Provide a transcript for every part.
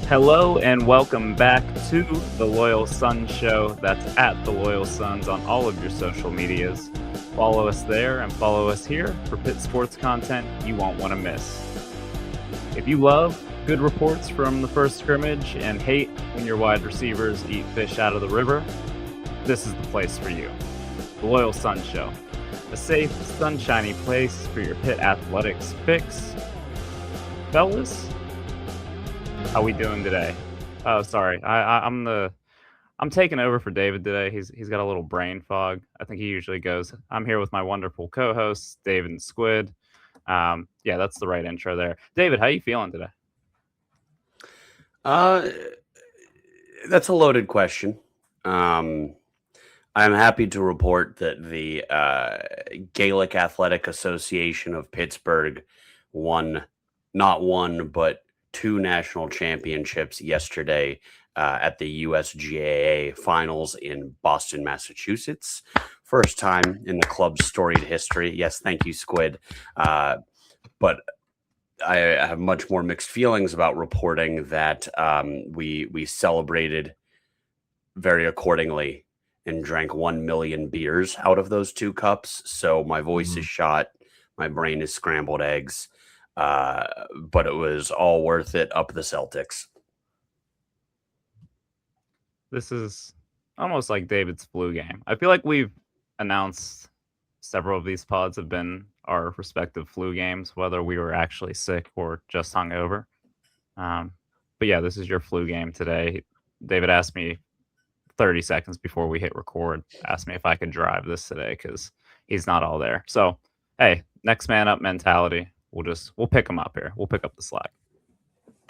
Hello and welcome back to the Loyal Sons Show. That's at the Loyal Sons on all of your social medias. Follow us there and follow us here for Pitt sports content you won't want to miss. If you love good reports from the first scrimmage and hate when your wide receivers eat fish out of the river, this is the place for you. The Loyal Sons Show, a safe, sunshiny place for your Pitt athletics fix. Fellas, how we doing today? Oh, sorry. I'm taking over for David today. He's got a little brain fog. I think he usually goes. I'm here with my wonderful co-hosts, David and Squid. Yeah, that's the right intro there. David, how you feeling today? That's a loaded question. I'm happy to report that the Gaelic Athletic Association of Pittsburgh won not one, but two national championships yesterday at the USGAA finals in Boston, Massachusetts. First time in the club's storied history. Yes, thank you, Squid. But I have much more mixed feelings about reporting that we celebrated very accordingly and drank 1 million beers out of those two cups. So my voice is shot. My brain is scrambled eggs. But it was all worth it. Up the Celtics. This is almost like David's flu game. I feel like we've announced several of these pods have been our respective flu games, whether we were actually sick or just hungover. But yeah, this is your flu game today. David asked me 30 seconds before we hit record, asked me if I could drive this today because he's not all there. So, hey, next man up mentality. We'll pick him up here. We'll pick up the slack.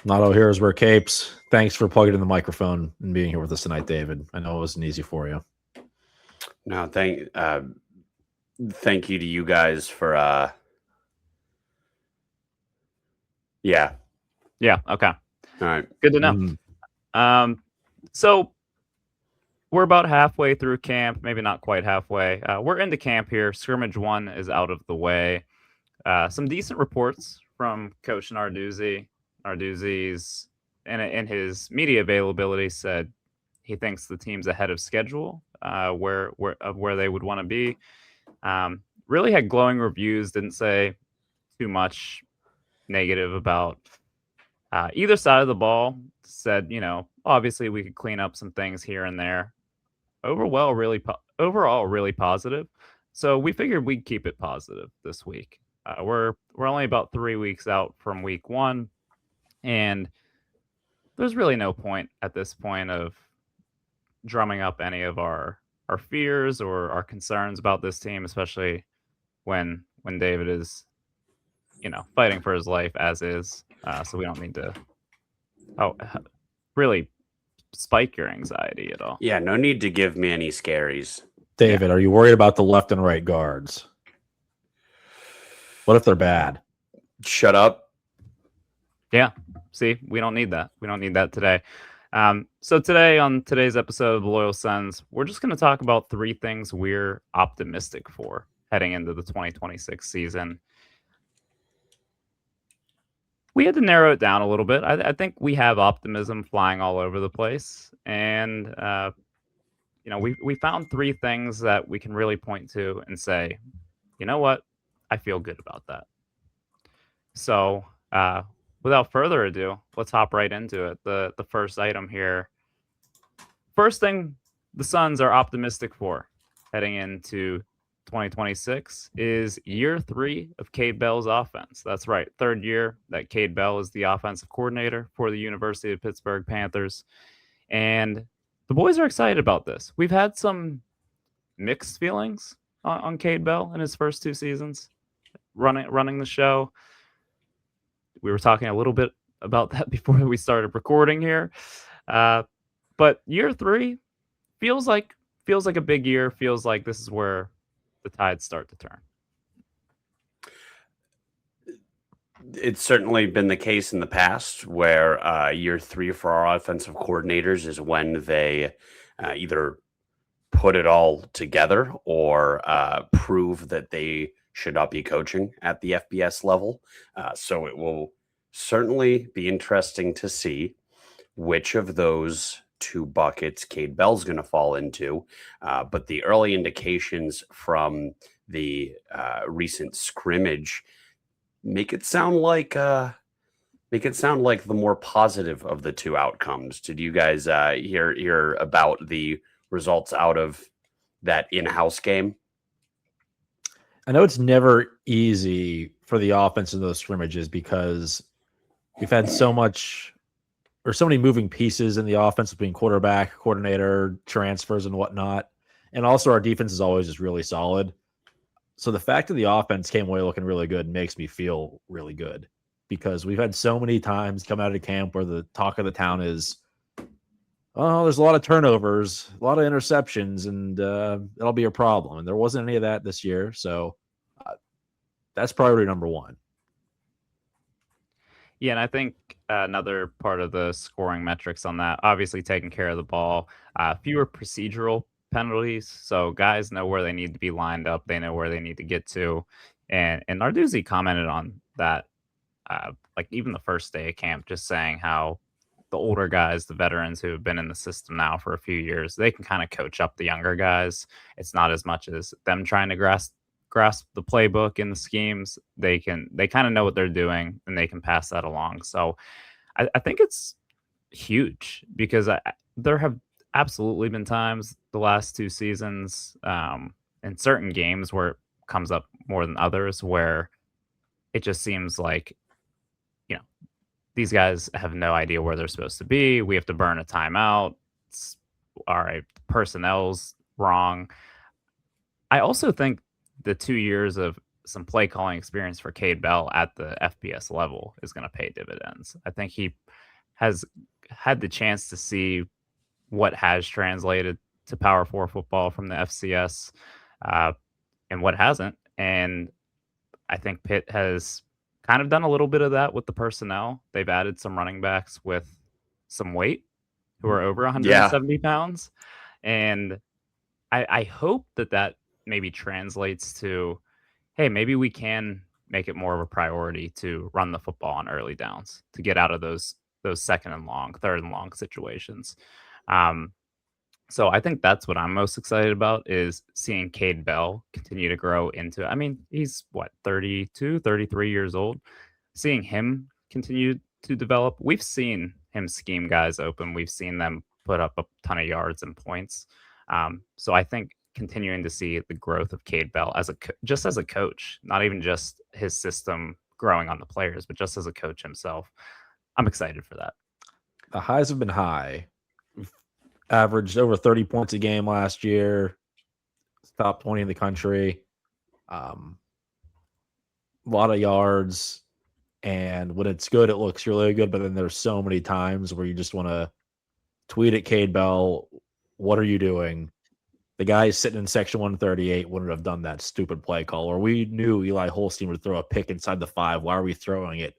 Not all heroes wear capes. Thanks for plugging in the microphone and being here with us tonight, David. I know it wasn't easy for you. No, thank you to you guys for yeah. Okay. All right. Good to know. So we're about halfway through camp, maybe not quite halfway. We're into camp here. Scrimmage 1 is out of the way. Some decent reports from Coach Narduzzi. Narduzzi's in his media availability said he thinks the team's ahead of schedule, where they would want to be. Really had glowing reviews. Didn't say too much negative about either side of the ball. Said, obviously we could clean up some things here and there. Overall, really positive. So we figured we'd keep it positive this week. We're only about 3 weeks out from week 1, and there's really no point at this point of drumming up any of our fears or our concerns about this team, especially when David is, fighting for his life as is. So we don't need to really spike your anxiety at all. Yeah, no need to give me any scaries. David, Are you worried about the left and right guards? What if they're bad? Shut up. Yeah. See, we don't need that. We don't need that today. So today, on today's episode of the Loyal Sons, we're just going to talk about 3 things we're optimistic for heading into the 2026 season. We had to narrow it down a little bit. I think we have optimism flying all over the place. And, we found 3 things that we can really point to and say, you know what? I feel good about that. So, without further ado, let's hop right into it. The first item here. First thing the Suns are optimistic for heading into 2026 is year 3 of Kade Bell's offense. That's right. 3rd year that Kade Bell is the offensive coordinator for the University of Pittsburgh Panthers. And the boys are excited about this. We've had some mixed feelings on Kade Bell in his first 2 seasons running the show. We were talking a little bit about that before we started recording here. But year 3 feels like a big year. Feels like this is where the tides start to turn. It's certainly been the case in the past where year 3 for our offensive coordinators is when they either put it all together or prove that they should not be coaching at the FBS level. So it will certainly be interesting to see which of those two buckets Kade Bell's going to fall into. But the early indications from the recent scrimmage make it sound like the more positive of the two outcomes. Did you guys hear about the results out of that in-house game? I know it's never easy for the offense in those scrimmages because we've had so many moving pieces in the offense between quarterback, coordinator, transfers, and whatnot. And also our defense is always just really solid. So the fact that the offense came away looking really good makes me feel really good because we've had so many times come out of camp where the talk of the town is, oh, there's a lot of turnovers, a lot of interceptions, and that'll be a problem. And there wasn't any of that this year. So that's priority number one. Yeah, and I think another part of the scoring metrics on that, obviously taking care of the ball, fewer procedural penalties, so guys know where they need to be lined up, they know where they need to get to, and Narduzzi commented on that, like even the first day of camp, just saying how the older guys, the veterans who have been in the system now for a few years, they can kind of coach up the younger guys. It's not as much as them trying to grasp the playbook and the schemes. They kind of know what they're doing and they can pass that along. So I think it's huge because there have absolutely been times the last 2 seasons in certain games where it comes up more than others where it just seems like, these guys have no idea where they're supposed to be. We have to burn a timeout. All right, personnel's wrong. I also think the 2 years of some play calling experience for Kade Bell at the FBS level is going to pay dividends. I think he has had the chance to see what has translated to Power 4 football from the FCS and what hasn't. And I think Pitt has kind of done a little bit of that with the personnel. They've added some running backs with some weight who are over 170 pounds. And I hope that maybe translates to, hey, maybe we can make it more of a priority to run the football on early downs to get out of those second and long, third and long situations. So I think that's what I'm most excited about is seeing Kade Bell continue to grow into, I mean, he's 32, 33 years old. Seeing him continue to develop. We've seen him scheme guys open. We've seen them put up a ton of yards and points. So I think continuing to see the growth of Kade Bell just as a coach, not even just his system growing on the players, but just as a coach himself, I'm excited for that. The highs have been high. We've averaged over 30 points a game last year. Top 20 in the country. A lot of yards. And when it's good, it looks really good. But then there's so many times where you just want to tweet at Kade Bell, what are you doing? The guy sitting in section 138 wouldn't have done that stupid play call. Or we knew Eli Holstein would throw a pick inside the 5. Why are we throwing it?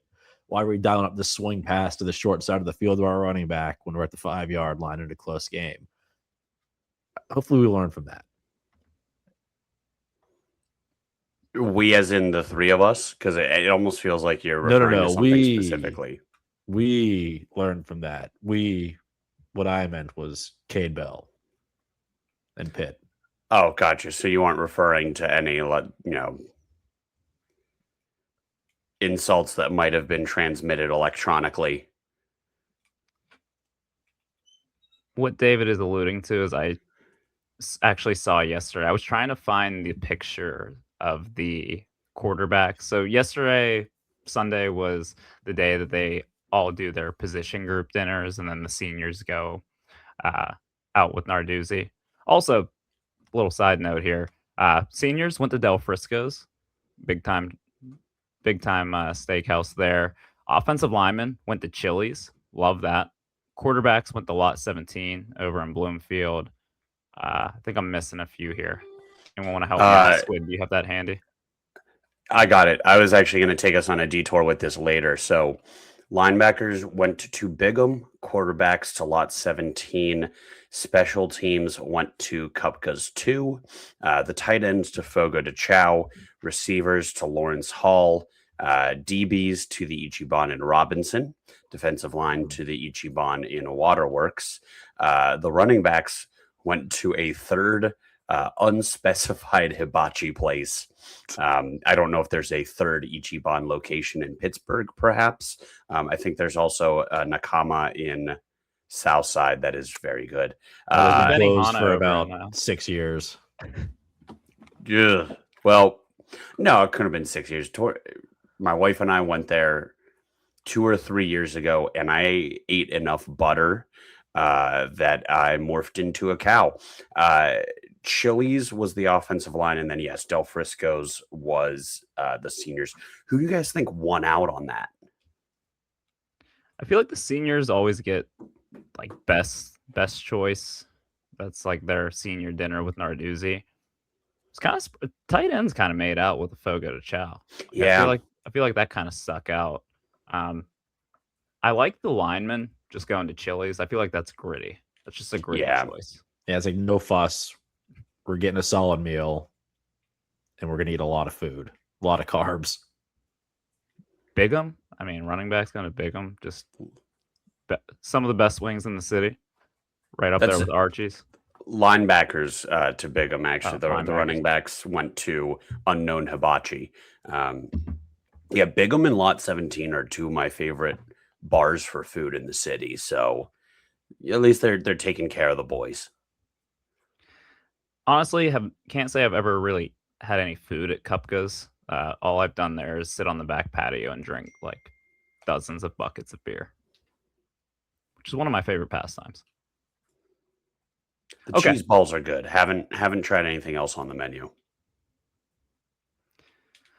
Why are we dialing up the swing pass to the short side of the field to our running back when we're at the 5-yard line in a close game? Hopefully we learn from that. We, as in the three of us, because it almost feels like you're referring to something specifically. We learned from that. What I meant was Kade Bell and Pitt. Oh, gotcha. So you weren't referring to any, insults that might have been transmitted electronically. What David is alluding to is I actually saw yesterday. I was trying to find the picture of the quarterback. So yesterday, Sunday, was the day that they all do their position group dinners, and then the seniors go out with Narduzzi. Also, a little side note here: seniors went to Del Frisco's, big time steakhouse there. Offensive linemen went to Chili's, love that. Quarterbacks went to Lot 17 over in Bloomfield. I think I'm missing a few here. Anyone want to help me out? Squid, do you have that handy? I got it. I was actually going to take us on a detour with this later. So linebackers went to Bigham, quarterbacks to Lot 17, special teams went to Kupka's 2, the tight ends to Fogo de Chao, receivers to Lawrence Hall, DBs to the Ichiban and Robinson, defensive line to the Ichiban in Waterworks. The running backs went to a third unspecified hibachi place. I don't know if there's a third Ichiban location in Pittsburgh, perhaps. I think there's also a Nakama in Southside that is very good. They've been Benihana closed for over about 6 years. Yeah. Well, no, it could have been 6 years. My wife and I went there 2 or 3 years ago, and I ate enough butter that I morphed into a cow. Chili's was the offensive line, and then yes, Del Frisco's was the seniors. Who do you guys think won out on that? I feel like the seniors always get like best choice. That's like their senior dinner with Narduzzi. It's kind of tight ends kind of made out with the Fogo de Chao. Yeah. I feel like that kind of stuck out. I like the linemen just going to Chili's. I feel like that's gritty. That's just a gritty choice. Yeah, it's like no fuss. We're getting a solid meal, and we're gonna eat a lot of food, a lot of carbs. Bigham, I mean, running backs going to Bigham. Just some of the best wings in the city, right up there with Archie's. Linebackers to Bigham, actually. The running backs went to Unknown Hibachi. Yeah, Bigham and Lot 17 are two of my favorite bars for food in the city. So at least they're taking care of the boys. Honestly, can't say I've ever really had any food at Kupka's. All I've done there is sit on the back patio and drink like dozens of buckets of beer, which is one of my favorite pastimes. The cheese balls are good. Haven't tried anything else on the menu.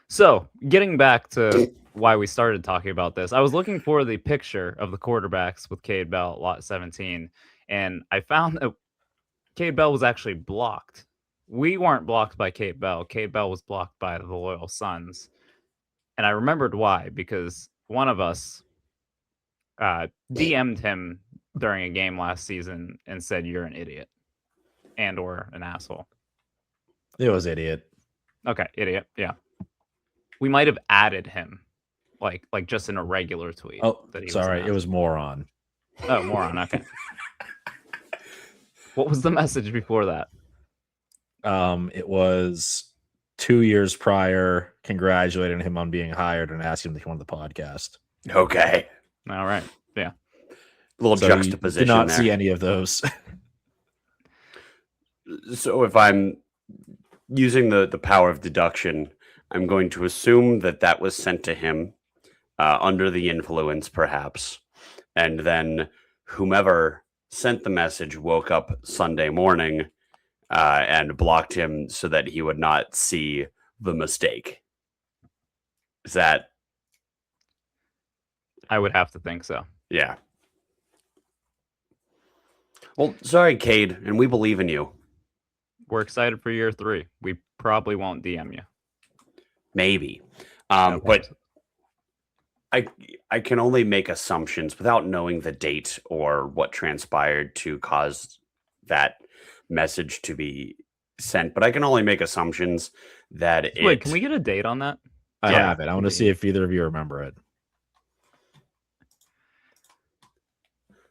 So, getting back to why we started talking about this, I was looking for the picture of the quarterbacks with Kade Bell at lot 17, and I found that Kade Bell was actually blocked. We weren't blocked by Kade Bell. Kade Bell was blocked by the Loyal Sons. And I remembered why, because one of us DM'd him during a game last season and said, "You're an idiot," and or an asshole. It was idiot. Okay, idiot. Yeah. We might have added him, like just in a regular tweet. Oh, sorry, it was moron. Oh, moron. Okay. What was the message before that? It was 2 years prior, congratulating him on being hired and asking him to come on the podcast. Okay. All right. Yeah. A little juxtaposition. Did not there. see any of those. So if I'm using the power of deduction, I'm going to assume that was sent to him under the influence, perhaps. And then whomever sent the message woke up Sunday morning and blocked him so that he would not see the mistake. Is that? I would have to think so. Yeah. Well, sorry, Kade, and we believe in you. We're excited for year 3. We probably won't DM you. Maybe. But I can only make assumptions without knowing the date or what transpired to cause that message to be sent. But I can only make assumptions that Wait, can we get a date on that? I have it. I want to see if either of you remember it.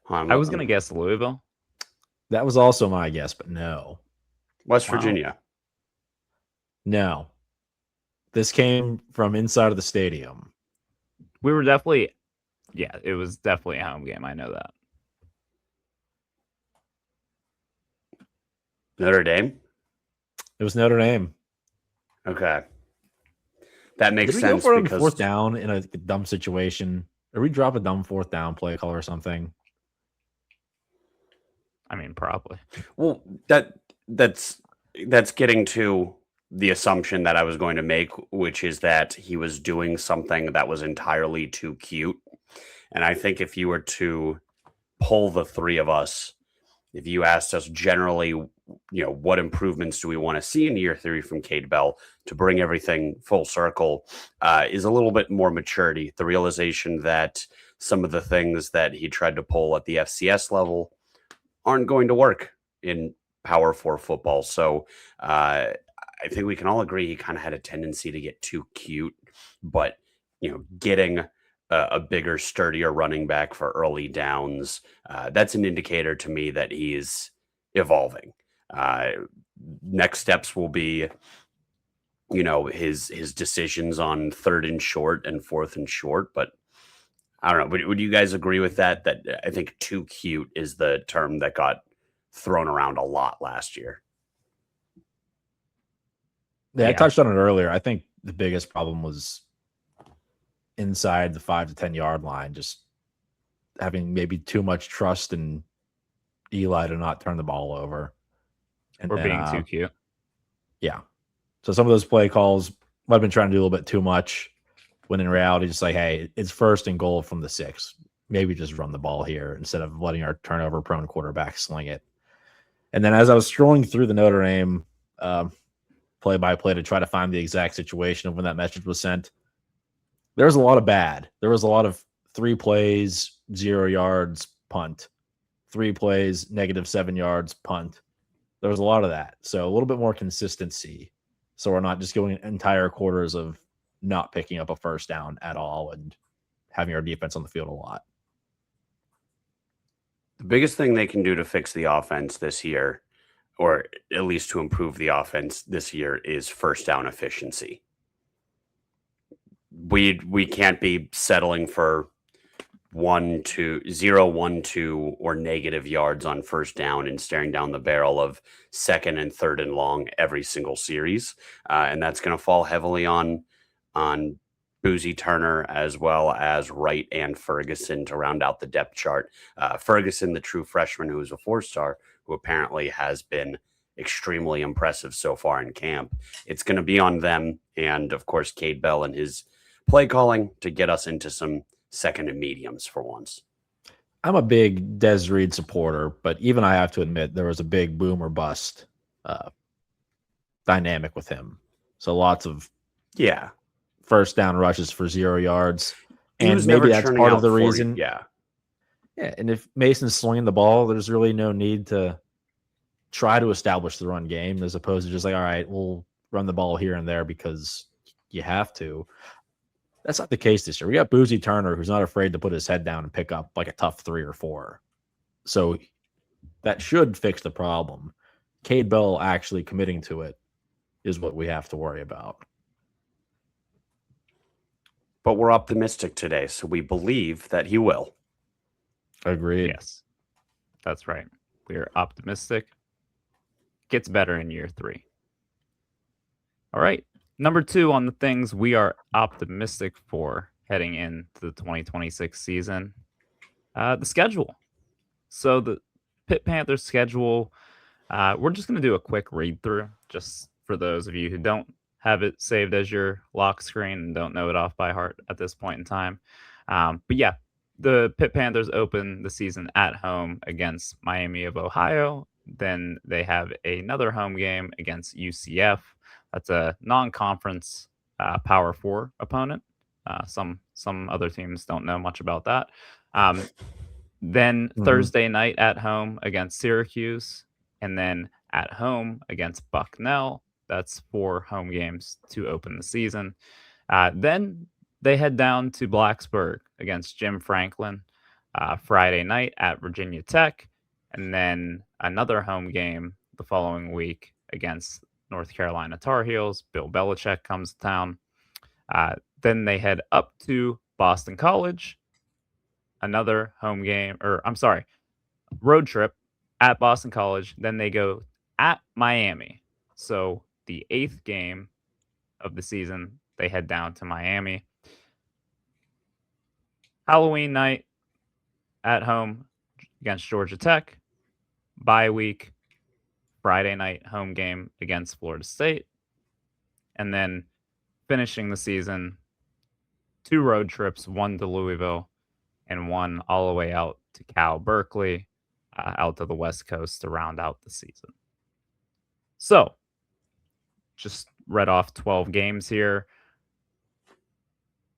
I was going to guess Louisville. That was also my guess, but no. West Virginia. No. This came from inside of the stadium. We were definitely, it was definitely a home game. I know that. Notre Dame? It was Notre Dame. Okay. That makes Did sense. We go for because fourth down in a dumb situation? Or we drop a dumb fourth down play call or something? I mean, probably. Well, that's getting to the assumption that I was going to make, which is that he was doing something that was entirely too cute. And I think if you were to poll the three of us, if you asked us generally, what improvements do we want to see in year 3 from Kade Bell to bring everything full circle, is a little bit more maturity. The realization that some of the things that he tried to pull at the FCS level aren't going to work in Power 4 football. So I think we can all agree he kind of had a tendency to get too cute, but getting a bigger, sturdier running back for early downs. That's an indicator to me that he's evolving. Next steps will be, his decisions on 3rd and short and 4th and short. But I don't know. Would you guys agree with that? That I think too cute is the term that got thrown around a lot last year. Yeah, I Yeah. touched on it earlier. I think the biggest problem was inside the 5 to 10 yard line, just having maybe too much trust in Eli to not turn the ball over. And We're then, being too cute. yeah. So some of those play calls might have been trying to do a little bit too much, when in reality, just like, hey, it's 1st and goal from the 6. Maybe just run the ball here instead of letting our turnover-prone quarterback sling it. And then as I was scrolling through the Notre Dame play-by-play to try to find the exact situation of when that message was sent, there was a lot of bad. There was a lot of 3 plays, 0 yards, punt. 3 plays, -7 yards, punt. There was a lot of that. So a little bit more consistency. So we're not just going entire quarters of not picking up a first down at all and having our defense on the field a lot. The biggest thing they can do to fix the offense this year, or at least to improve the offense this year, is first down efficiency. We can't be settling for 0, 1, 2, or negative yards on first down and staring down the barrel of 2nd and 3rd and long every single series. And that's going to fall heavily on Boozy Turner as well as Wright and Ferguson to round out the depth chart. Ferguson, the true freshman who is a 4-star, who apparently has been extremely impressive so far in camp. It's going to be on them and, of course, Kade Bell and his play calling to get us into some second and mediums for once. I'm a big Des Reed supporter, but even I have to admit there was a big boom or bust dynamic with him. So lots of first down rushes for 0 yards. And maybe that's part of the reason. Yeah. And if Mason's slinging the ball, there's really no need to try to establish the run game as opposed to just like, all right, we'll run the ball here and there because you have to. That's not the case this year. We got Boozy Turner, who's not afraid to put his head down and pick up like a tough 3 or 4. So that should fix the problem. Kade Bell actually committing to it is what we have to worry about. But we're optimistic today, so we believe that he will. Agreed. Yes, that's right. We are optimistic. Gets better in year 3. All right. Number 2 on the things we are optimistic for heading into the 2026 season, the schedule. So the Pitt Panthers schedule, we're just going to do a quick read through just for those of you who don't have it saved as your lock screen and don't know it off by heart at this point in time. But yeah, the Pitt Panthers open the season at home against Miami of Ohio. Then they have another home game against UCF. That's a non-conference Power 4 opponent. Some other teams don't know much about that. Then Thursday night at home against Syracuse, and then at home against Bucknell. That's 4 home games to open the season. Then they head down to Blacksburg against Jim Franklin Friday night at Virginia Tech, and then another home game the following week against North Carolina Tar Heels. Bill Belichick comes to town. Then they head up to Boston College. Another home game, road trip at Boston College. Then they go at Miami. So the 8th game of the season, they head down to Miami. Halloween night at home against Georgia Tech. Bye week. Friday night home game against Florida State. And then finishing the season, 2 road trips, 1 to Louisville and 1 all the way out to Cal Berkeley, out to the West Coast to round out the season. So, just read off 12 games here.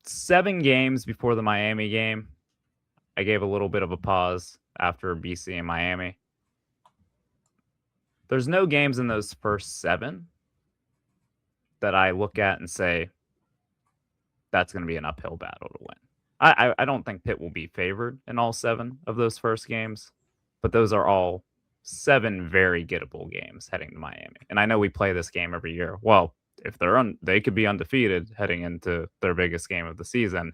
7 games before the Miami game. I gave a little bit of a pause after BC and Miami. There's no games in those first 7 that I look at and say, that's going to be an uphill battle to win. I don't think Pitt will be favored in all 7 of those first games, but those are all 7 very gettable games heading to Miami. And I know we play this game every year. Well, if they could be undefeated heading into their biggest game of the season,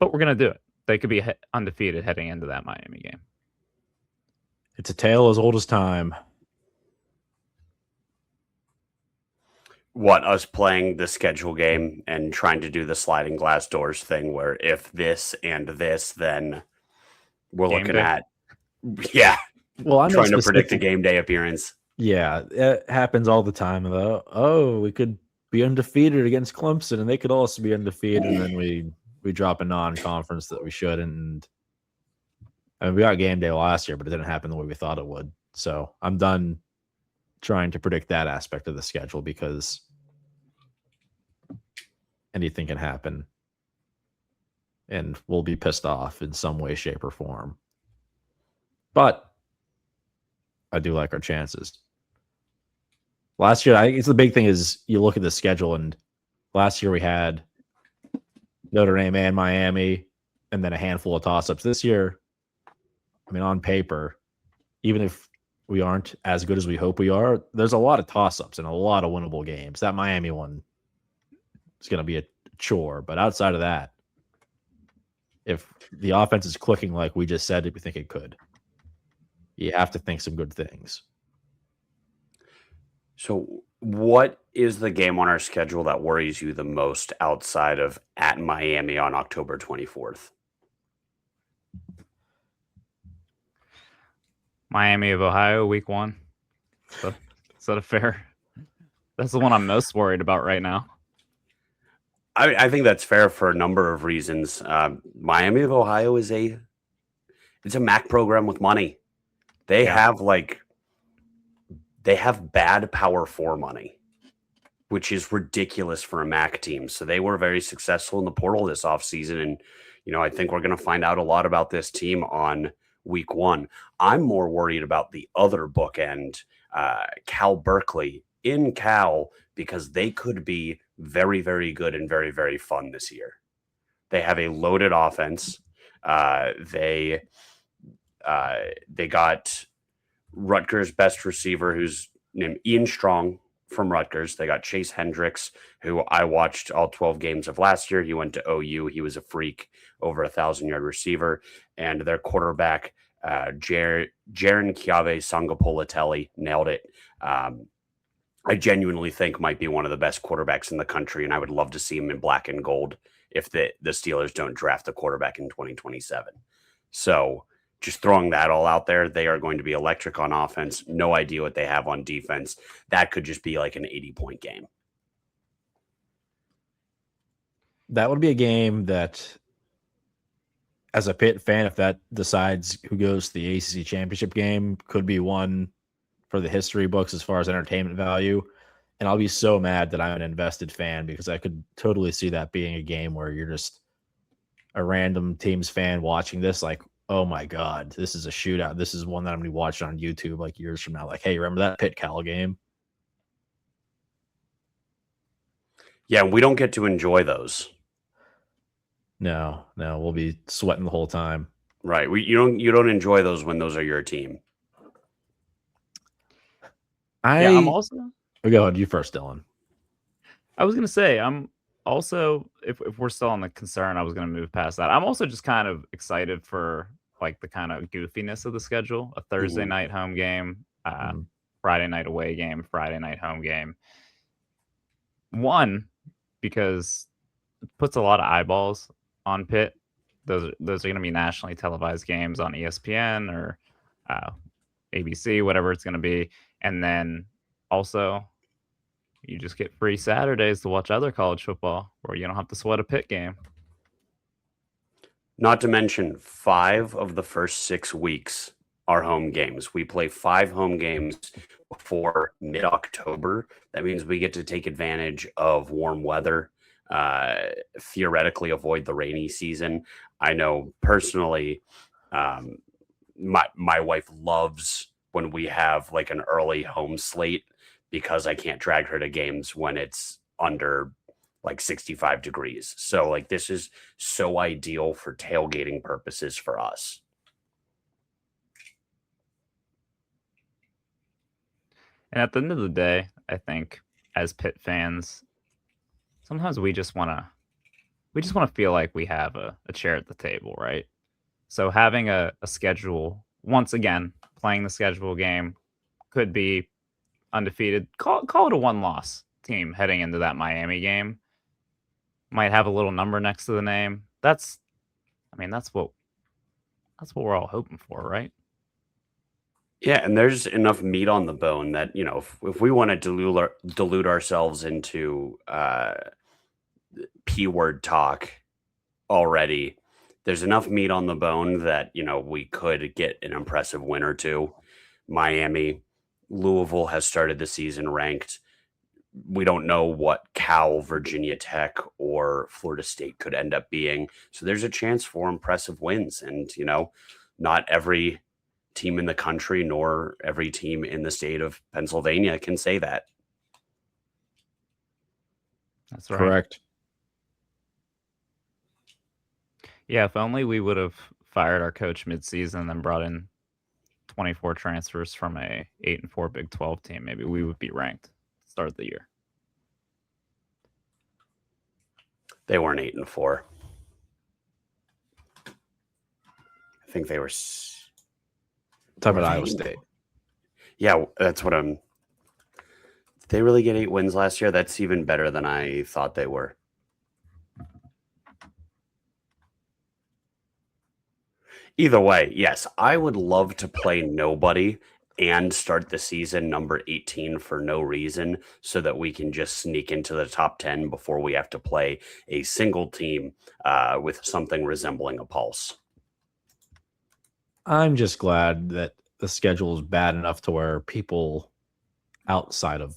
but we're gonna do it. They could be undefeated heading into that Miami game. It's a tale as old as time. What, us playing the schedule game and trying to do the sliding glass doors thing where if this and this, then we're Game looking day? at, yeah, Well, I know trying to predict a specific- game day appearance. Yeah, it happens all the time. Though, oh, we could be undefeated against Clemson, and they could also be undefeated, and then we drop a non-conference that we shouldn't. I mean, we got game day last year, but it didn't happen the way we thought it would. So I'm done trying to predict that aspect of the schedule because anything can happen, and we'll be pissed off in some way, shape, or form. But I do like our chances. Last year, I think it's the big thing is you look at the schedule, and last year we had Notre Dame and Miami, and then a handful of toss-ups. This year, I mean, on paper, even if we aren't as good as we hope we are, there's a lot of toss-ups and a lot of winnable games. That Miami one is going to be a chore, but outside of that, if the offense is clicking like we just said we think it could, you have to think some good things. So what is the game on our schedule that worries you the most outside of at Miami on October 24th? Miami of Ohio, week 1. So, is that a fair? That's the one I'm most worried about right now. I think that's fair for a number of reasons. Miami of Ohio it's a MAC program with money. They have bad Power 4 money, which is ridiculous for a MAC team. So they were very successful in the portal this offseason. And, I think we're going to find out a lot about this team on week 1. I'm more worried about the other bookend, Cal Berkeley in Cal, because they could be very, very good and very, very fun this year. They have a loaded offense. They got Rutgers' best receiver, who's named Ian Strong from Rutgers. They got Chase Hendricks, who I watched all 12 games of last year. He went to OU. He was a freak, over 1,000-yard receiver. And their quarterback, Jaron Chiave Sangapolitelli, nailed it. I genuinely think might be one of the best quarterbacks in the country, and I would love to see him in black and gold if the Steelers don't draft a quarterback in 2027. So just throwing that all out there, they are going to be electric on offense. No idea what they have on defense. That could just be like an 80-point game. That would be a game that, as a Pitt fan, if that decides who goes to the ACC championship game, could be one for the history books as far as entertainment value. And I'll be so mad that I'm an invested fan because I could totally see that being a game where you're just a random team's fan watching this like, oh my God, this is a shootout. This is one that I'm going to be watching on YouTube like years from now. Like, hey, remember that Pitt Cal game? Yeah, we don't get to enjoy those. No, we'll be sweating the whole time. Right. You don't enjoy those when those are your team. I'm also. Go ahead, you first, Dylan. I was gonna say I'm also, if we're still on the concern, I was gonna move past that. I'm also just kind of excited for like the kind of goofiness of the schedule. A Thursday night home game, Friday night away game, Friday night home game. One, because it puts a lot of eyeballs on Pitt. Those are going to be nationally televised games on ESPN or ABC, whatever it's going to be. And then also, you just get free Saturdays to watch other college football where you don't have to sweat a Pitt game. Not to mention 5 of the first 6 weeks are home games. We play 5 home games before mid-October. That means we get to take advantage of warm weather, theoretically avoid the rainy season. I know personally, my wife loves when we have like an early home slate because I can't drag her to games when it's under like 65 degrees. So like this is so ideal for tailgating purposes for us. And at the end of the day, I think as Pitt fans, sometimes we just want to feel like we have a chair at the table, right? So having a schedule, once again, playing the schedule game could be undefeated. Call it a one-loss team heading into that Miami game. Might have a little number next to the name. That's what we're all hoping for, right? Yeah, and there's enough meat on the bone that, you know, if we want to dilute ourselves into P word talk already, there's enough meat on the bone that, you know, we could get an impressive win or two. Miami, Louisville has started the season ranked. We don't know what Cal, Virginia Tech, or Florida State could end up being. So there's a chance for impressive wins. And, you know, not every team in the country nor every team in the state of Pennsylvania can say that. That's right. Correct. Yeah, if only we would have fired our coach midseason and then brought in 24 transfers from a 8-4 Big 12 team, maybe we would be ranked to start the year. They weren't 8-4. I think they were. Talking about Iowa State. Yeah, that's what I'm. Did they really get 8 wins last year? That's even better than I thought they were. Either way, yes, I would love to play nobody and start the season number 18 for no reason so that we can just sneak into the top 10 before we have to play a single team with something resembling a pulse. I'm just glad that the schedule is bad enough to where people outside of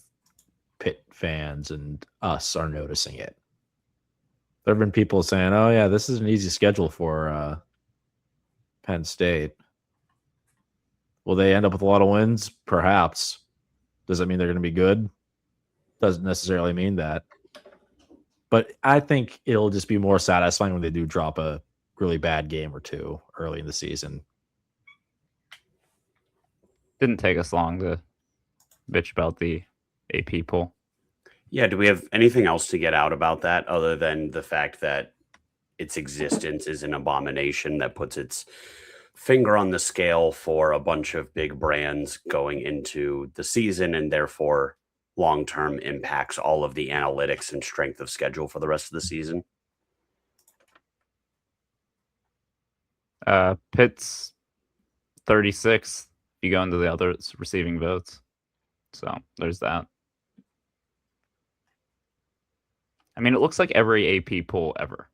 Pitt fans and us are noticing it. There have been people saying, oh, yeah, this is an easy schedule for Penn State. Will they end up with a lot of wins? Perhaps. Does that mean they're going to be good? Doesn't necessarily mean that. But I think it'll just be more satisfying when they do drop a really bad game or two early in the season. Didn't take us long to bitch about the AP poll. Yeah, do we have anything else to get out about that other than the fact that its existence is an abomination that puts its finger on the scale for a bunch of big brands going into the season and therefore long-term impacts all of the analytics and strength of schedule for the rest of the season? Pitt's 36th. You go into the other receiving votes. So there's that. I mean, it looks like every AP poll ever.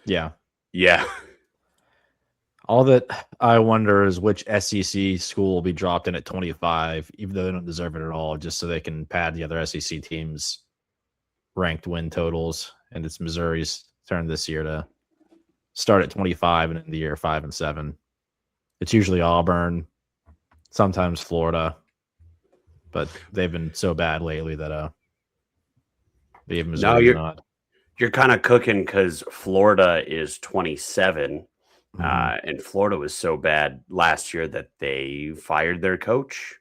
Yeah. Yeah. All that I wonder is which SEC school will be dropped in at 25, even though they don't deserve it at all, just so they can pad the other SEC teams' ranked win totals. And it's Missouri's turn this year to start at 25 and end the year 5-7. It's usually Auburn, sometimes Florida, but they've been so bad lately that they have Missouri not. You're kind of cooking because Florida is 27, and Florida was so bad last year that they fired their coach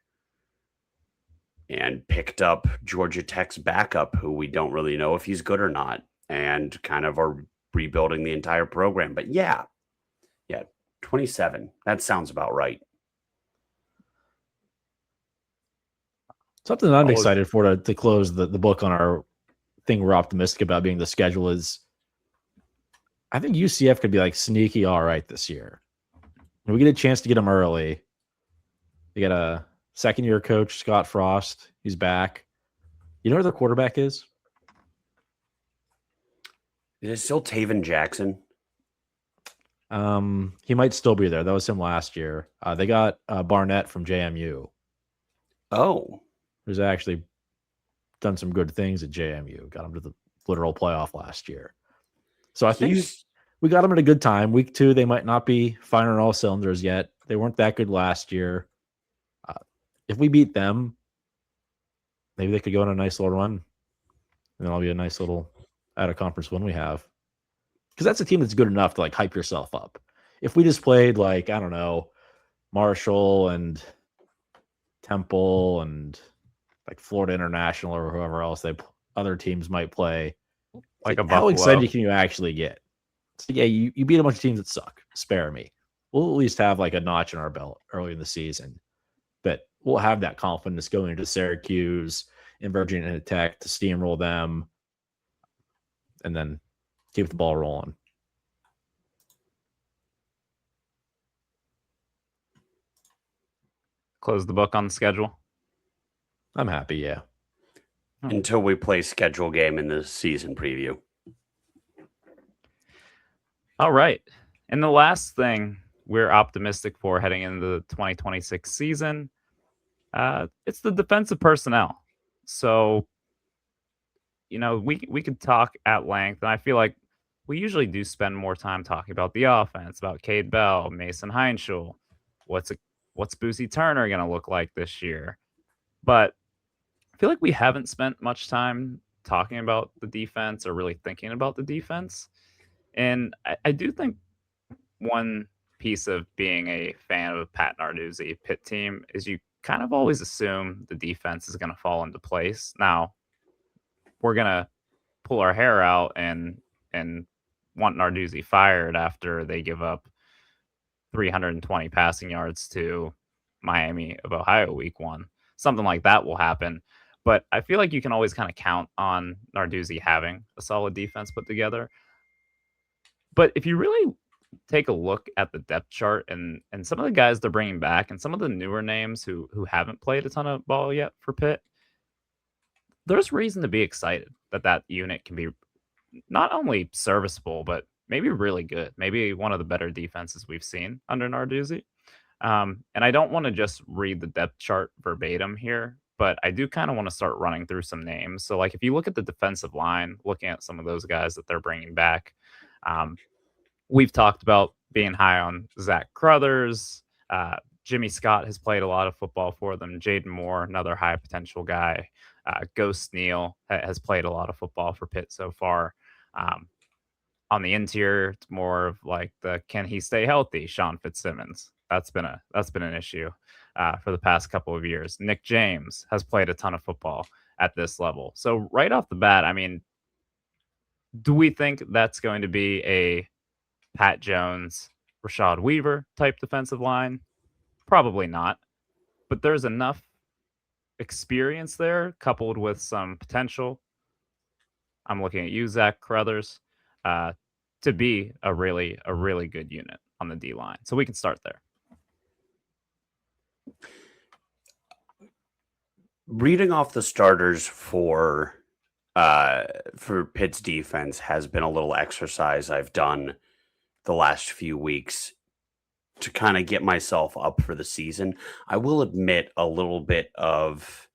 and picked up Georgia Tech's backup, who we don't really know if he's good or not, and kind of are rebuilding the entire program. But yeah, 27. That sounds about right. Something I'm excited for to close the book on our thing we're optimistic about being the schedule is I think UCF could be like sneaky all right this year. We get a chance to get them early. They got a second-year coach, Scott Frost. He's back. You know where their quarterback is? Is it still Taven Jackson? He might still be there. That was him last year. They got Barnett from JMU. Oh. Who's actually done some good things at JMU. Got him to the literal playoff last year. So I think we got them at a good time. Week 2, they might not be firing on all cylinders yet. They weren't that good last year. If we beat them, maybe they could go on a nice little run, and that'll be a nice little out of conference win we have. Because that's a team that's good enough to like hype yourself up. If we just played like, I don't know, Marshall and Temple and like Florida International or whoever else other teams might play, Like a how Buffalo. excited can you actually get? So yeah, you beat a bunch of teams that suck. Spare me. We'll at least have like a notch in our belt early in the season. But we'll have that confidence going into Syracuse and Virginia Tech to steamroll them and then keep the ball rolling. Close the book on the schedule. I'm happy, yeah. Until we play schedule game in the season preview. All right. And the last thing we're optimistic for heading into the 2026 season, it's the defensive personnel. So, we could talk at length, and I feel like we usually do spend more time talking about the offense, about Kade Bell, Mason Heinschel. What's Boosie Turner going to look like this year? But I feel like we haven't spent much time talking about the defense or really thinking about the defense. And I do think one piece of being a fan of a Pat Narduzzi Pitt team is you kind of always assume the defense is going to fall into place. Now, we're going to pull our hair out and want Narduzzi fired after they give up 320 passing yards to Miami of Ohio week 1. Something like that will happen. But I feel like you can always kind of count on Narduzzi having a solid defense put together. But if you really take a look at the depth chart and some of the guys they're bringing back and some of the newer names who haven't played a ton of ball yet for Pitt, there's reason to be excited that unit can be not only serviceable, but maybe really good. Maybe one of the better defenses we've seen under Narduzzi. And I don't want to just read the depth chart verbatim here, but I do kind of want to start running through some names. So, like, if you look at the defensive line, looking at some of those guys that they're bringing back, we've talked about being high on Zach Crothers. Jimmy Scott has played a lot of football for them. Jaden Moore, another high potential guy. Ghost Neal has played a lot of football for Pitt so far. On the interior, it's more of like the can he stay healthy? Sean Fitzsimmons. That's been an issue for the past couple of years. Nick James has played a ton of football at this level. So right off the bat, I mean, do we think that's going to be a Pat Jones, Rashad Weaver type defensive line? Probably not. But there's enough experience there coupled with some potential. I'm looking at you, Zach Crothers, to be a really good unit on the D line. So we can start there. Reading off the starters for Pitt's defense has been a little exercise I've done the last few weeks to kind of get myself up for the season. I will admit a little bit of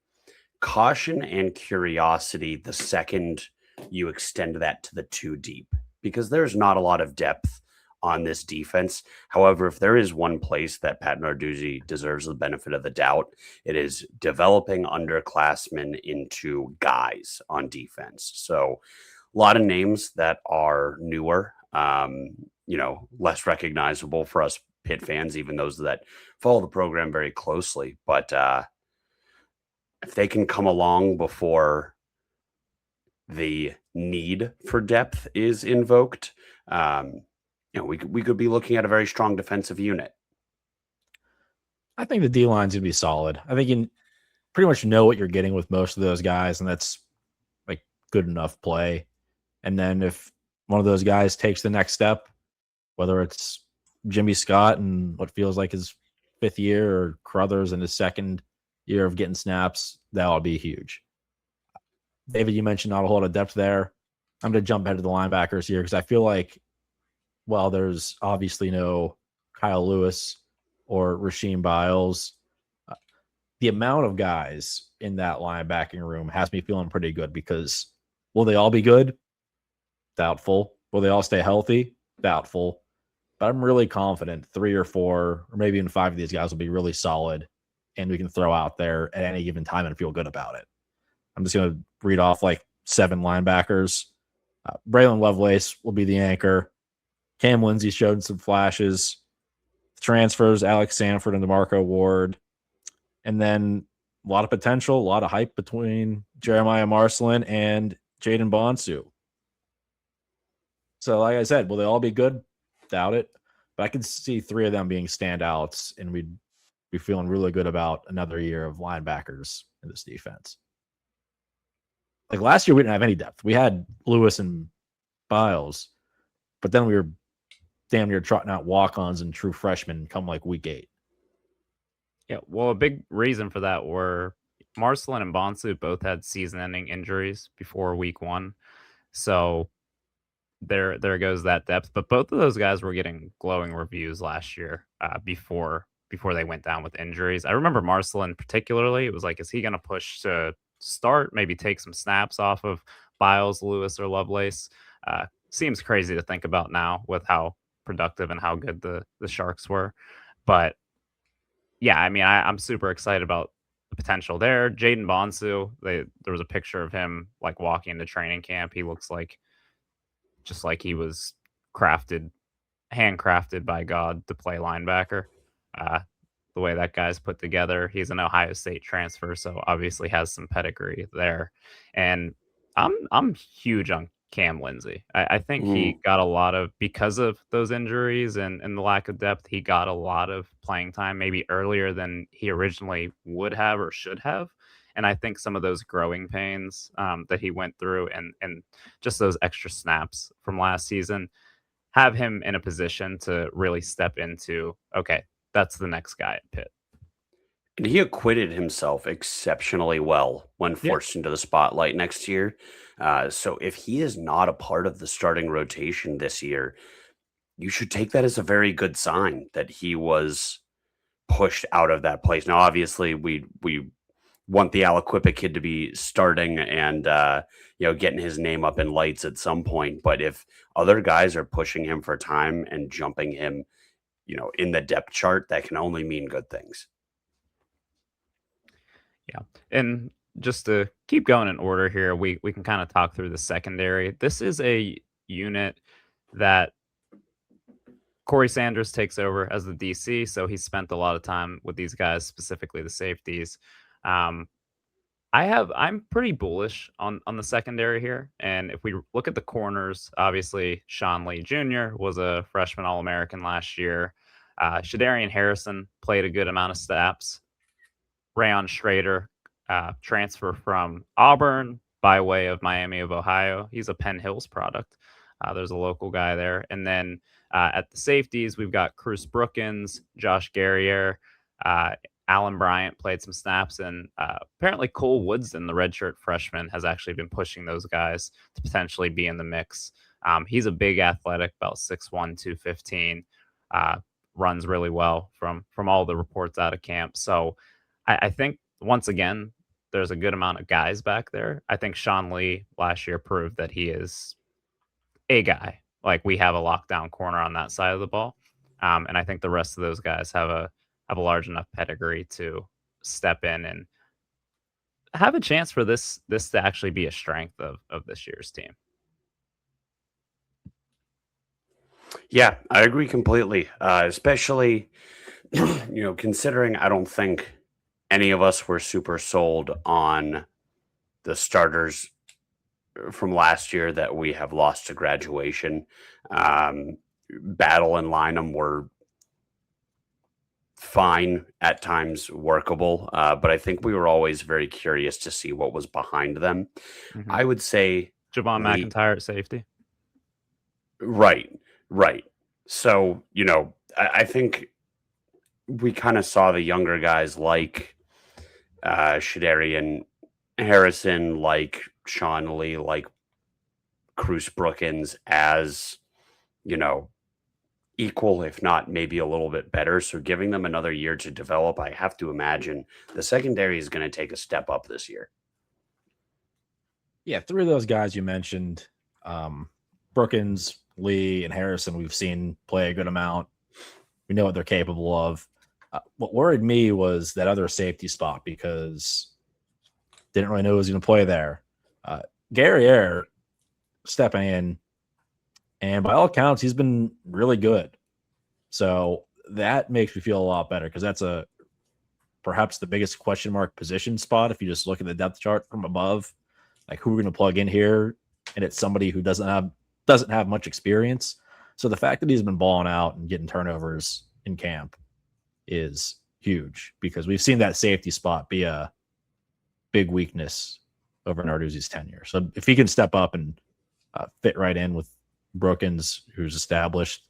caution and curiosity the second you extend that to the 2 deep, because there's not a lot of depth on this defense. However, if there is one place that Pat Narduzzi deserves the benefit of the doubt, it is developing underclassmen into guys on defense. So a lot of names that are newer, less recognizable for us Pitt fans, even those that follow the program very closely. But if they can come along before the need for depth is invoked, we could be looking at a very strong defensive unit. I think the D line's gonna be solid. I think you pretty much know what you're getting with most of those guys, and that's like good enough play. And then if one of those guys takes the next step, whether it's Jimmy Scott in what feels like his 5th year or Crothers in his 2nd year of getting snaps, that'll be huge. David, you mentioned not a whole lot of depth there. I'm going to jump ahead to the linebackers here because I feel like, well, there's obviously no Kyle Lewis or Rasheem Biles. The amount of guys in that linebacking room has me feeling pretty good because will they all be good? Doubtful. Will they all stay healthy? Doubtful. But I'm really confident 3 or 4 or maybe even 5 of these guys will be really solid and we can throw out there at any given time and feel good about it. I'm just going to read off like 7 linebackers. Braylon Lovelace will be the anchor. Cam Lindsey showed some flashes. Transfers, Alex Sanford and DeMarco Ward. And then a lot of potential, a lot of hype between Jeremiah Marcelin and Jaden Bonsu. So, like I said, will they all be good? Doubt it. But I can see 3 of them being standouts, and we'd be feeling really good about another year of linebackers in this defense. Like last year, we didn't have any depth. We had Lewis and Biles, but then we were damn near trotting out walk-ons and true freshmen come like week 8. Yeah, well, a big reason for that were Marcelin and Bonsu both had season-ending injuries before week 1. So there goes that depth. But both of those guys were getting glowing reviews last year before they went down with injuries. I remember Marcelin particularly. It was like, is he going to push to start, maybe take some snaps off of Biles, Lewis, or Lovelace? Seems crazy to think about now with how productive and how good the Sharks were. But yeah, I mean, I'm super excited about the potential there. Jaden Bonsu, there was a picture of him like walking into training camp. He looks like just like he was handcrafted by God to play linebacker. The way that guy's put together, he's an Ohio State transfer, so obviously has some pedigree there. And I'm huge on Cam Lindsey. I think he got a lot of, because of those injuries and the lack of depth, he got a lot of playing time, maybe earlier than he originally would have or should have. And I think some of those growing pains that he went through and just those extra snaps from last season have him in a position to really step into, okay, that's the next guy at Pitt. And he acquitted himself exceptionally well when forced into the spotlight next year. So if he is not a part of the starting rotation this year, you should take that as a very good sign that he was pushed out of that place. Now, obviously, we want the Aliquippa kid to be starting and getting his name up in lights at some point. But if other guys are pushing him for time and jumping him, in the depth chart, that can only mean good things. Yeah. And just to keep going in order here, we can kind of talk through the secondary. This is a unit that Corey Sanders takes over as the DC, so he spent a lot of time with these guys, specifically the safeties. I'm pretty bullish on the secondary here. And if we look at the corners, obviously Sean Lee Jr. was a freshman All-American last year. Shadarian Harrison played a good amount of snaps. Rayon Schrader, transfer from Auburn by way of Miami of Ohio. He's a Penn Hills product. There's a local guy there. And then at the safeties, we've got Cruz Brookins, Josh Guerriere, Alan Bryant played some snaps, and apparently Cole Woodsden, the redshirt freshman, has actually been pushing those guys to potentially be in the mix. He's a big athletic, about 6'1", 215, runs really well from all the reports out of camp. So I think, once again, there's a good amount of guys back there. I think Sean Lee last year proved that he is a guy. Like, we have a lockdown corner on that side of the ball. And I think the rest of those guys have a large enough pedigree to step in and have a chance for this to actually be a strength of this year's team. Yeah, I agree completely. Especially, considering I don't think any of us were super sold on the starters from last year that we have lost to graduation. Battle and Lynham were fine, at times workable, but I think we were always very curious to see what was behind them. Mm-hmm. I would say Javon McIntyre at safety. Right. So, I think we kind of saw the younger guys like Shadarian Harrison, like Sean Lee, like Cruz Brookins as, equal, if not maybe a little bit better. So giving them another year to develop, I have to imagine the secondary is going to take a step up this year. Yeah, 3 of those guys you mentioned, Brookins, Lee, and Harrison, we've seen play a good amount. We know what they're capable of. What worried me was that other safety spot, because Didn't really know who was going to play there. Guerriere stepping in, and by all accounts, he's been really good. So that makes me feel a lot better because that's perhaps the biggest question mark position spot. If you just look at the depth chart from above, like who we're going to plug in here, and it's somebody who doesn't have much experience. So the fact that he's been balling out and getting turnovers in camp is huge because we've seen that safety spot be a big weakness over Narduzzi's tenure. So if he can step up and fit right in with Brookins, who's established,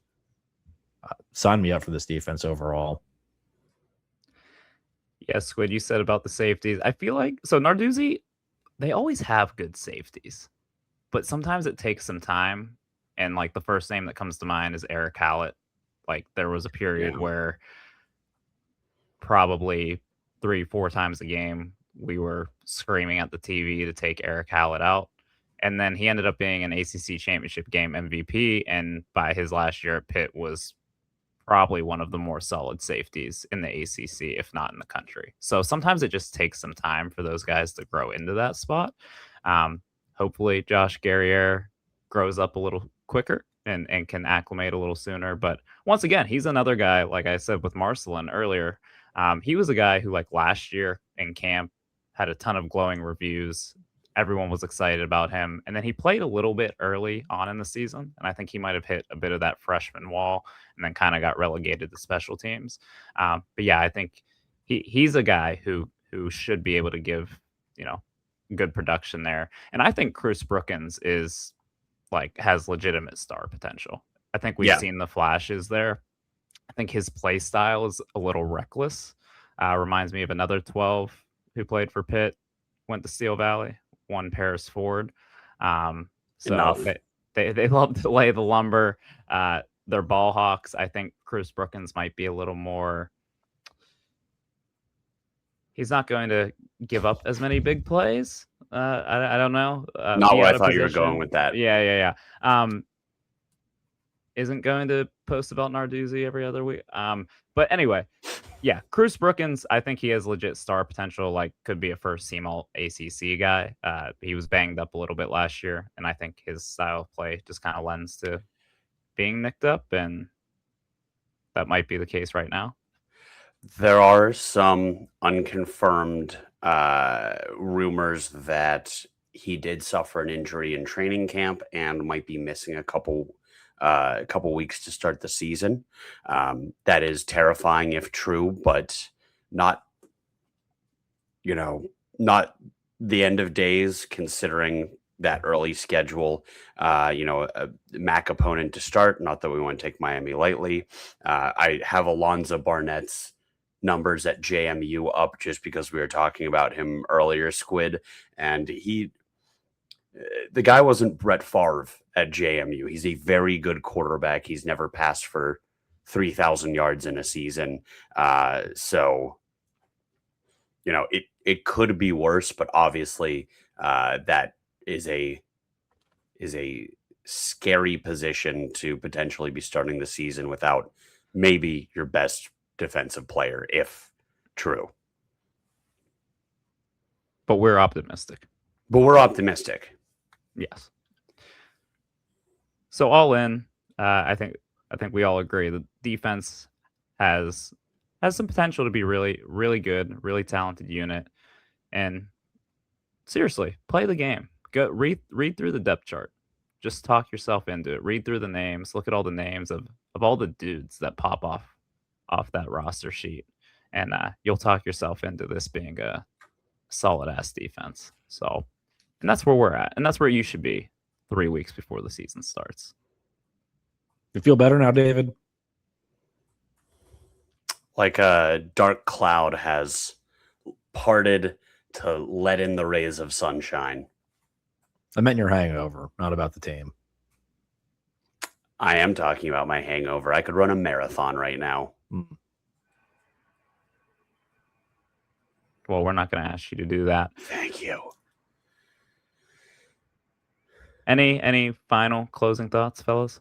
sign me up for this defense overall. Yeah, Squid, you said about the safeties. I feel like so Narduzzi, they always have good safeties, but sometimes it takes some time. And like the first name that comes to mind is Eric Hallett. Like there was a period where probably 3-4 times a game we were screaming at the TV to take Eric Hallett out. And then he ended up being an ACC championship game MVP. And by his last year at Pitt was probably one of the more solid safeties in the ACC, if not in the country. So sometimes it just takes some time for those guys to grow into that spot. Hopefully Josh Guerriere grows up a little quicker and can acclimate a little sooner. But once again, he's another guy, like I said with Marcelin earlier, he was a guy who like last year in camp had a ton of glowing reviews. Everyone was excited about him. And then he played a little bit early on in the season. And I think he might have hit a bit of that freshman wall and then kind of got relegated to special teams. But yeah, I think he's a guy who should be able to give, good production there. And I think Chris Brookins is has legitimate star potential. I think we've seen the flashes there. I think his play style is a little reckless. Reminds me of another 12 who played for Pitt, went to Steel Valley, one Paris Ford. So they love to lay the lumber. They're ball hawks. I think Chris Brookins might be a little more. He's not going to give up as many big plays. I don't know. Not where I thought you were going with that. Yeah. Isn't going to post about Narduzzi every other week. But anyway, yeah, Chris Brookins, I think he has legit star potential, could be a first team all ACC guy. He was banged up a little bit last year, and I think his style of play just kind of lends to being nicked up, and that might be the case right now. There are some unconfirmed rumors that he did suffer an injury in training camp and might be missing a couple weeks to start the season. That is terrifying if true, but not the end of days considering that early schedule, a MAC opponent to start. Not that we want to take Miami lightly. I have Alonzo Barnett's numbers at JMU up just because we were talking about him earlier, Squid, and the guy wasn't Brett Favre at JMU. He's a very good quarterback. He's never passed for 3,000 yards in a season. So, it could be worse, but obviously that is a scary position to potentially be starting the season without maybe your best defensive player, if true. But we're optimistic. Yes. So all in, I think we all agree the defense has some potential to be really, really good, really talented unit. And seriously, play the game. Go read through the depth chart. Just talk yourself into it. Read through the names. Look at all the names of all the dudes that pop off that roster sheet, and you'll talk yourself into this being a solid ass defense. So, and that's where we're at, and that's where you should be 3 weeks before the season starts. You feel better now, David? Like a dark cloud has parted to let in the rays of sunshine. I meant your hangover, not about the team. I am talking about my hangover. I could run a marathon right now. Well, we're not going to ask you to do that. Thank you. Any final closing thoughts, fellas?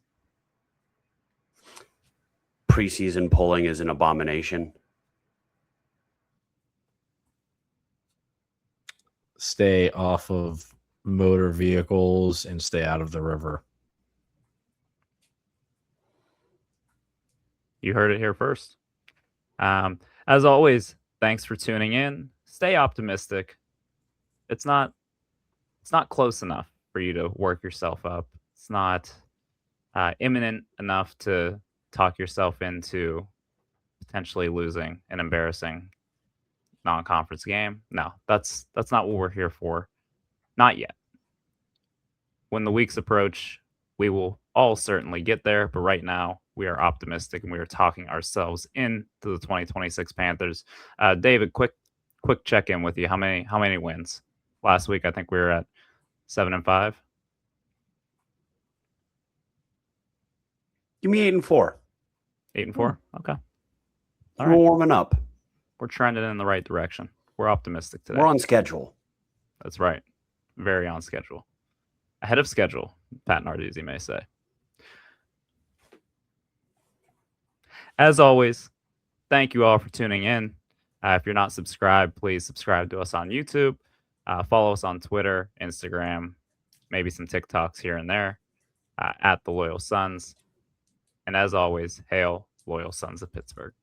Preseason polling is an abomination. stay off of motor vehicles and stay out of the river. You heard it here first. As always, thanks for tuning in. Stay optimistic. It's not close enough for you to work yourself up. It's not imminent enough to talk yourself into potentially losing an embarrassing non-conference game. No, that's not what we're here for. Not yet. When the weeks approach, we will all certainly get there, but right now we are optimistic and we are talking ourselves into the 2026 Panthers. David, quick check-in with you. How many wins? Last week I think we were at 7-5. Give me 8-4. 8-4. Okay. All We're right. warming up. We're trending in the right direction. We're optimistic today. We're on schedule. That's right. Very on schedule. Ahead of schedule, Pat Narduzzi may say. As always, thank you all for tuning in. If you're not subscribed, please subscribe to us on YouTube. Follow us on Twitter, Instagram, maybe some TikToks here and there, at the Loyal Sons. And as always, hail Loyal Sons of Pittsburgh.